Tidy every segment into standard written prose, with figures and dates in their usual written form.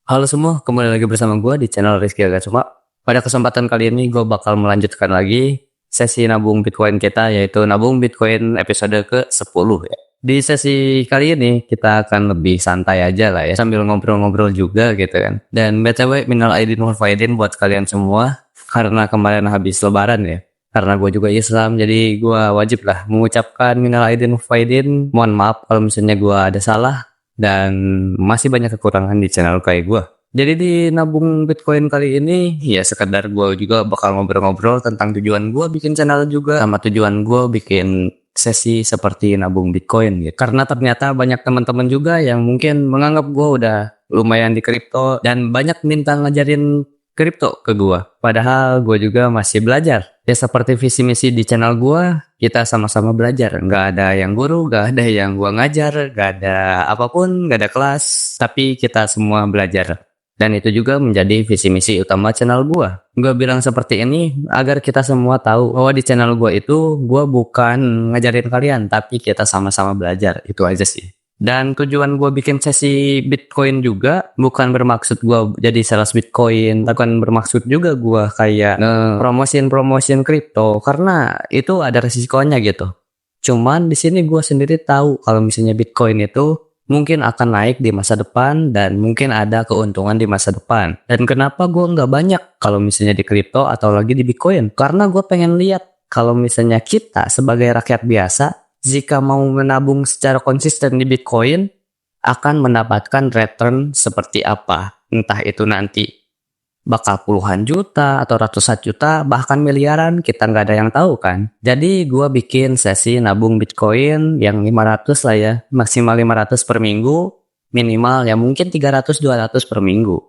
Halo semua, kembali lagi bersama gue di channel Rizky Agatsuma. Pada kesempatan kali ini gue bakal melanjutkan lagi sesi nabung Bitcoin kita, yaitu nabung Bitcoin episode ke-10 ya. Di sesi kali ini kita akan lebih santai aja lah ya, sambil ngobrol-ngobrol juga gitu kan. Dan BTW minal aidin wal faidin buat kalian semua, karena kemarin habis lebaran ya. Karena gue juga Islam, jadi gue wajib lah mengucapkan minal aidin wal faidin. Mohon maaf kalau misalnya gue ada salah dan masih banyak kekurangan di channel kayak gue. Jadi di nabung Bitcoin kali ini ya sekedar gue juga bakal ngobrol-ngobrol tentang tujuan gue bikin channel juga sama tujuan gue bikin sesi seperti nabung Bitcoin gitu. Karena ternyata banyak teman-teman juga yang mungkin menganggap gue udah lumayan di kripto dan banyak minta ngajarin kripto ke gue. Padahal gue juga masih belajar. Ya seperti visi misi di channel gue, kita sama-sama belajar. Nggak ada yang guru, nggak ada yang gua ngajar, nggak ada apapun, nggak ada kelas, tapi kita semua belajar. Dan itu juga menjadi visi misi utama channel gua. Gua bilang seperti ini agar kita semua tahu bahwa di channel gua itu gua bukan ngajarin kalian, tapi kita sama-sama belajar. Itu aja sih. Dan tujuan gue bikin sesi Bitcoin juga bukan bermaksud gue jadi sales Bitcoin, bukan bermaksud juga gue kayak promosin kripto karena itu ada resikonya gitu. Cuman di sini gue sendiri tahu kalau misalnya Bitcoin itu mungkin akan naik di masa depan dan mungkin ada keuntungan di masa depan. Dan kenapa gue nggak banyak kalau misalnya di kripto atau lagi di Bitcoin? Karena gue pengen lihat kalau misalnya kita sebagai rakyat biasa jika mau menabung secara konsisten di Bitcoin, akan mendapatkan return seperti apa. Entah itu nanti bakal puluhan juta atau ratusan juta, bahkan miliaran, kita nggak ada yang tahu kan. Jadi gue bikin sesi nabung Bitcoin yang 500 lah ya, maksimal 500 per minggu, minimal ya mungkin 300-200 per minggu.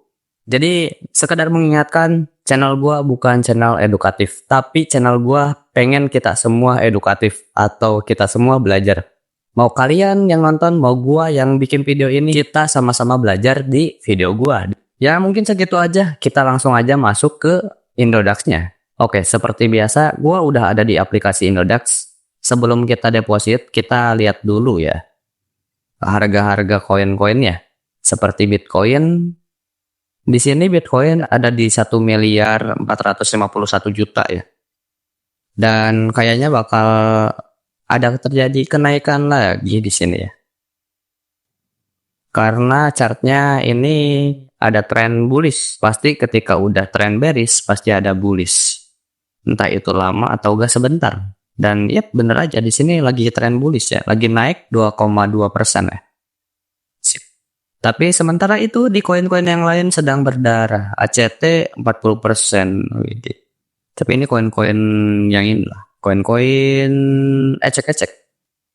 Jadi sekadar mengingatkan, channel gua bukan channel edukatif, tapi channel gua pengen kita semua edukatif atau kita semua belajar. Mau kalian yang nonton, mau gua yang bikin video ini, kita sama-sama belajar di video gua. Ya mungkin segitu aja, kita langsung aja masuk ke Indodax-nya. Oke, seperti biasa, gua udah ada di aplikasi Indodax. Sebelum kita deposit, kita lihat dulu ya harga-harga koin-koinnya. Seperti Bitcoin, di sini Bitcoin ada di 1.451.000.000 ya. Dan kayaknya bakal ada terjadi kenaikan lagi di sini ya. Karena chartnya ini ada tren bullish. Pasti ketika udah tren bearish pasti ada bullish. Entah itu lama atau gak sebentar. Dan ya bener aja di sini lagi tren bullish ya. Lagi naik 2,2% ya. Tapi sementara itu di koin-koin yang lain sedang berdarah. ACT 40%. Tapi ini koin-koin yang ini lah. Koin-koin ecek-ecek.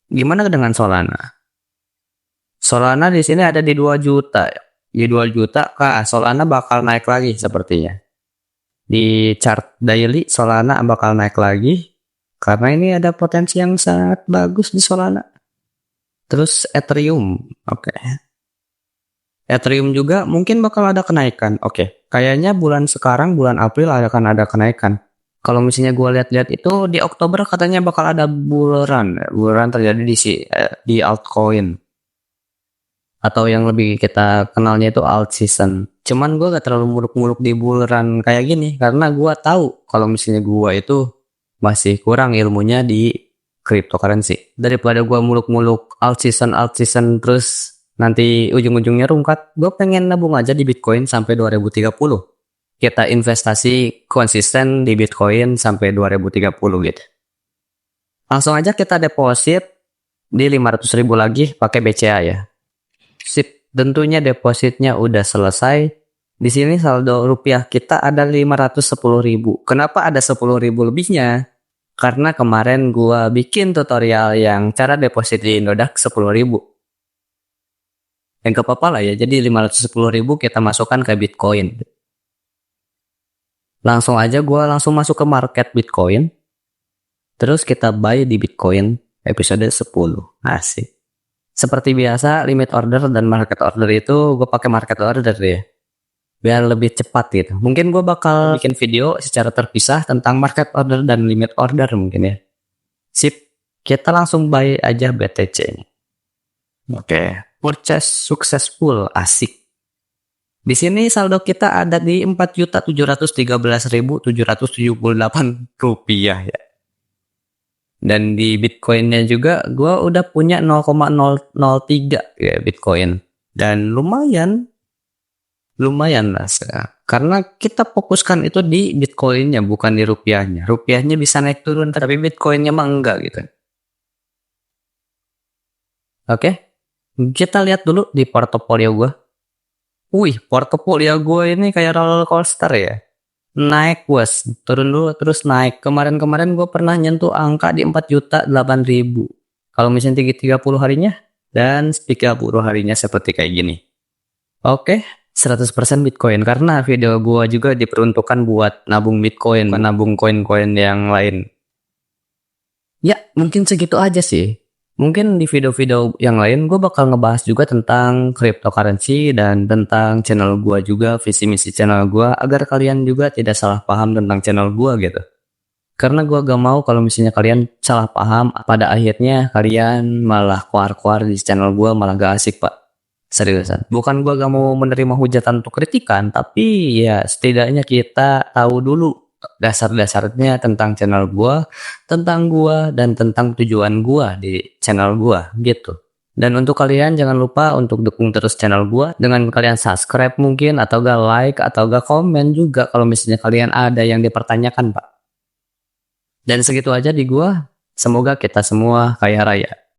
Gimana dengan Solana? Solana di sini ada di 2 juta. Di 2 juta kah Solana bakal naik lagi sepertinya. Di chart daily Solana bakal naik lagi. Karena ini ada potensi yang sangat bagus di Solana. Terus Ethereum. Oke. Ethereum juga mungkin bakal ada kenaikan. Oke, kayaknya bulan sekarang, bulan April akan ada kenaikan. Kalau misalnya gue lihat-lihat itu di Oktober katanya bakal ada bull run. Bull run terjadi di altcoin. Atau yang lebih kita kenalnya itu alt season. Cuman gue gak terlalu muluk-muluk di bull run kayak gini. Karena gue tahu kalau misalnya gue itu masih kurang ilmunya di cryptocurrency. Daripada gue muluk-muluk alt season terus nanti ujung-ujungnya rungkat, gue pengen nabung aja di Bitcoin sampai 2030. Kita investasi konsisten di Bitcoin sampai 2030 gitu. Langsung aja kita deposit di 500.000 lagi pakai BCA ya. Sip, tentunya depositnya udah selesai. Di sini saldo rupiah kita ada 510.000. Kenapa ada 10.000 lebihnya? Karena kemarin gue bikin tutorial yang cara deposit di Indodax 10.000. Yang gak apa-apa lah ya, jadi 510.000 kita masukkan ke Bitcoin. Langsung aja gue langsung masuk ke market Bitcoin. Terus kita buy di Bitcoin episode 10. Asik. Seperti biasa, limit order dan market order itu gue pakai market order ya. Biar lebih cepat gitu. Mungkin gue bakal bikin video secara terpisah tentang market order dan limit order mungkin ya. Sip, kita langsung buy aja BTC-nya. Oke. Purchase successful, asik. Di sini saldo kita ada di 4.713.778 rupiah ya. Dan di Bitcoinnya juga gue udah punya 0,003 ya Bitcoin. Dan lumayan lah. Karena kita fokuskan itu di Bitcoinnya bukan di rupiahnya. Rupiahnya bisa naik turun tapi Bitcoinnya mah enggak gitu. Oke, kita lihat dulu di portofolio gue. Wih, portofolio gue ini kayak roller coaster ya. Naik was, turun dulu terus naik. Kemarin-kemarin gue pernah nyentuh angka di 4.008.000. Kalau misalnya 30 harinya dan 30 harinya seperti kayak gini. Oke, 100% Bitcoin karena video gue juga diperuntukkan buat nabung Bitcoin, bukan nabung koin-koin yang lain. Ya, mungkin segitu aja sih. Mungkin di video-video yang lain gue bakal ngebahas juga tentang cryptocurrency dan tentang channel gue juga, visi misi channel gue agar kalian juga tidak salah paham tentang channel gue gitu. Karena gue gak mau kalau misalnya kalian salah paham, pada akhirnya kalian malah keluar-keluar di channel gue malah gak asik pak. Seriusan. Bukan gue gak mau menerima hujatan untuk kritikan, tapi ya setidaknya kita tahu dulu dasar-dasarnya tentang channel gua, tentang gua, dan tentang tujuan gua di channel gua gitu. Dan untuk kalian jangan lupa untuk dukung terus channel gua dengan kalian subscribe mungkin atau gak like atau gak komen juga kalau misalnya kalian ada yang dipertanyakan pak. Dan segitu aja di gua. Semoga kita semua kaya raya.